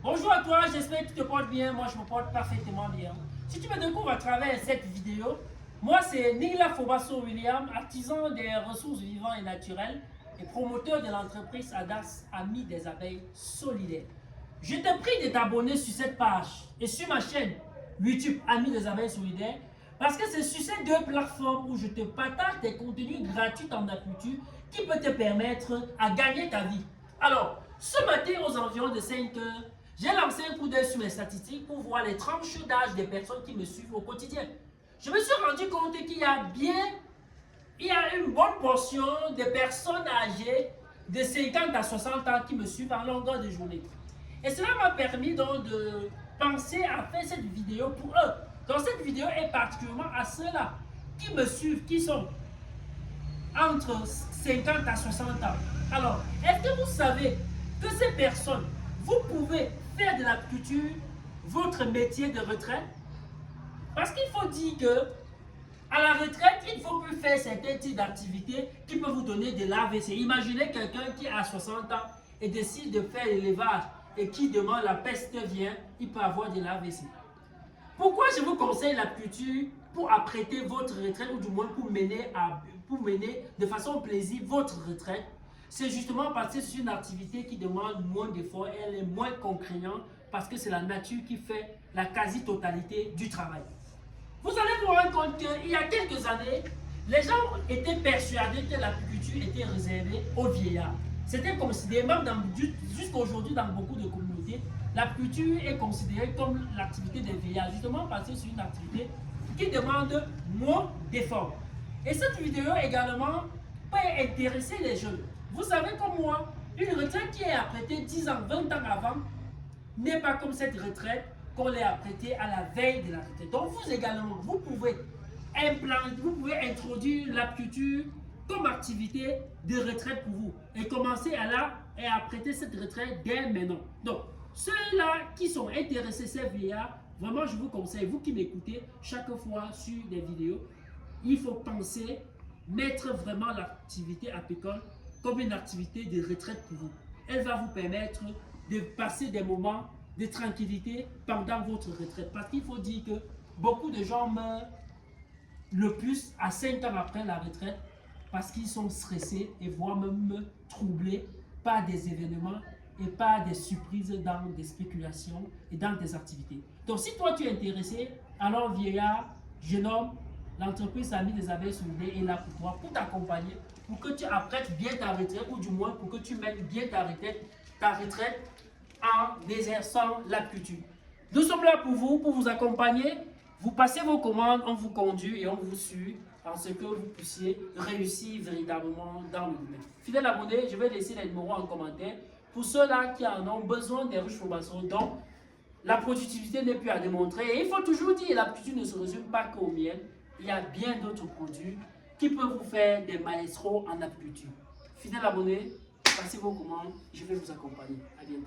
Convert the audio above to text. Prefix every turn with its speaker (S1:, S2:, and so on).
S1: Bonjour à toi, j'espère que tu te portes bien. Moi, je me porte parfaitement bien. Si tu me découvres à travers cette vidéo, moi, c'est Nila Fobasso William, artisan des ressources vivantes et naturelles et promoteur de l'entreprise ADAS, Amis des abeilles solidaires. Je te prie de t'abonner sur cette page et sur ma chaîne YouTube Amis des abeilles solidaires parce que c'est sur ces deux plateformes où je te partage des contenus gratuits en apiculture qui peut te permettre à gagner ta vie. Alors, ce matin aux environs de 5 heures, j'ai lancé un coup d'œil sur mes statistiques pour voir les tranches d'âge des personnes qui me suivent au quotidien. Je me suis rendu compte qu'il y a une bonne portion de personnes âgées de 50 à 60 ans qui me suivent en longueur de journée. Et cela m'a permis donc de penser à faire cette vidéo pour eux. Donc cette vidéo est particulièrement à ceux-là qui me suivent, qui sont entre 50 à 60 ans. Alors, est-ce que vous savez que ces personnes, vous pouvez faire de l'apiculture votre métier de retraite? Parce qu'il faut dire que à la retraite, il ne faut plus faire certains types d'activités qui peuvent vous donner de l'AVC. Imaginez quelqu'un qui a 60 ans et décide de faire l'élevage et qui demain la peste vient, il peut avoir de l'AVC. Pourquoi je vous conseille l'apiculture pour apprêter votre retraite ou du moins pour mener de façon plaisir votre retraite? C'est justement parce que c'est une activité qui demande moins d'efforts, elle est moins contraignante parce que c'est la nature qui fait la quasi-totalité du travail. Vous allez vous rendre compte qu'il y a quelques années, les gens étaient persuadés que l'apiculture était réservée aux vieillards. C'était considéré, même jusqu'à aujourd'hui dans beaucoup de communautés, l'apiculture est considérée comme l'activité des vieillards, justement parce que c'est une activité qui demande moins d'efforts. Et cette vidéo également peut intéresser les jeunes. Vous savez comme moi, une retraite qui est apprêtée 10 ans, 20 ans avant, n'est pas comme cette retraite qu'on l'est apprêtée à la veille de la retraite. Donc vous également, vous pouvez introduire l'apiculture comme activité de retraite pour vous et commencer à apprêter cette retraite dès maintenant. Donc ceux-là qui sont intéressés, ces vieillards, vraiment je vous conseille, vous qui m'écoutez chaque fois sur des vidéos, il faut penser mettre vraiment l'activité apicole comme une activité de retraite pour vous. Elle va vous permettre de passer des moments de tranquillité pendant votre retraite. Parce qu'il faut dire que beaucoup de gens meurent le plus à 5 ans après la retraite parce qu'ils sont stressés et voire même troublés par des événements et par des surprises dans des spéculations et dans des activités. Donc si toi tu es intéressé, alors vieillard, jeune homme, l'entreprise Amis des abeilles solidaires est là pour toi, pour t'accompagner, pour que tu apprêtes bien ta retraite ou du moins pour que tu mettes bien ta retraite en exerçant l'apiculture. Nous sommes là pour vous accompagner. Vous passez vos commandes, on vous conduit et on vous suit en ce que vous puissiez réussir véritablement dans le domaine. Fidèles abonnés, je vais laisser les numéros en commentaire pour ceux-là qui en ont besoin des ruches formations dont la productivité n'est plus à démontrer. Et il faut toujours dire, l'apiculture ne se résume pas qu'au miel. Il y a bien d'autres produits qui peuvent vous faire des maestros en apiculture. Fidèles abonnés, passez vos commandes, je vais vous accompagner. À bientôt.